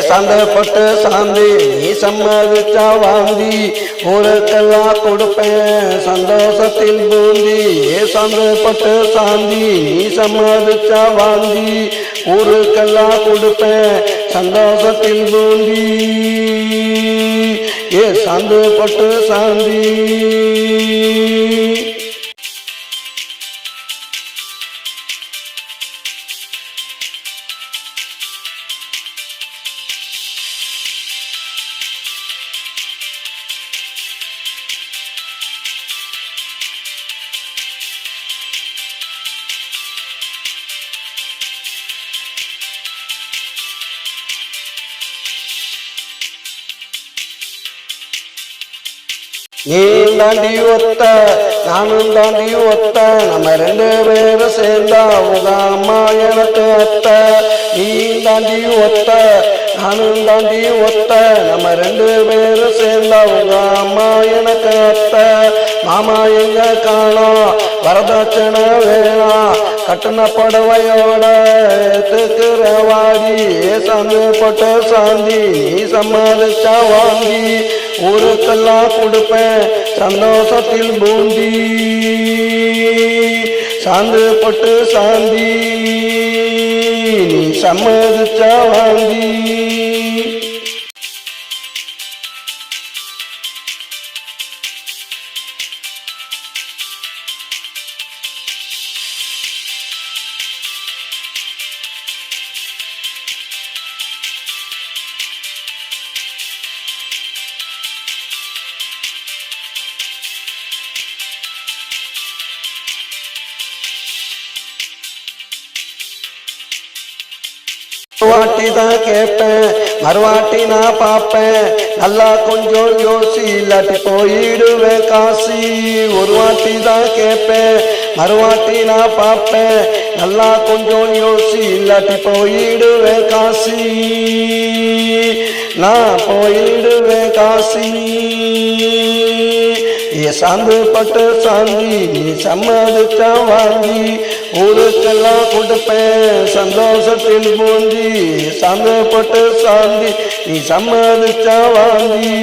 சந்தப்பட்டு சாந்தி நீ சம்மதிச்சா வாந்தி ஊருக்கெல்லாம் கொடுப்பேன் சந்தோஷத்தில் பூந்தி. சந்தப்பட்டு சாந்தி நீ சம்மதிச்சா வாந்தி ஊருக்கெல்லாம் கொடுப்பேன் சந்தோஷத்தில் பூந்தி. சந்தப்பட்டு சாந்தி நீ தாண்டி ஒத்த நானும் தாண்டி ஒத்த நம்ம ரெண்டு பேரும் சேர்ந்தா உங்க அம்மா எனக்கு அத்த. நீ தாண்டி ஒத்த நானும் தாண்டி ஒத்த நம்ம ரெண்டு பேரும் சேர்ந்தா உங்க அம்மா எனக்கு அத்த. மாமா எங்க காணோம் வரதட்சணை வேணாம் கட்டுன படவையோட ஏத்துக்கிற வாடி. சந்தப்பட்ட சாந்தி நீ சம்மதிச்சா வாங்கி ஊருக்கெல்லாம் கொடுப்பேன் சந்தோஷத்தில் பூந்தி. சந்தப்பட்டு சாந்தி நீ சம்மதிச்சா வாங்கி. வாட்டி தான் கேட்பேன் மறுவாட்டி நான் பார்ப்பேன் நல்லா கொஞ்சம் யோசி இல்லாட்டி போயிடுவேன் காசி. ஒரு வாட்டி தான் கேட்பேன் மறுவாட்டி நான் பார்ப்பேன் நல்லா கொஞ்சம் யோசி இல்லாட்டி போயிடுவேன் காசி. நான் போயிடுவேன் காசி. சந்தப்பட்டு சாந்தி நீ சம்மதிச்சா வாங்கி ஊருக்கெல்லாம் கொடுப்பேன் சந்தோஷத்தில் பூந்தி. சந்தப்பட்டு சாந்தி நீ சம்மதிச்சா வாங்கி.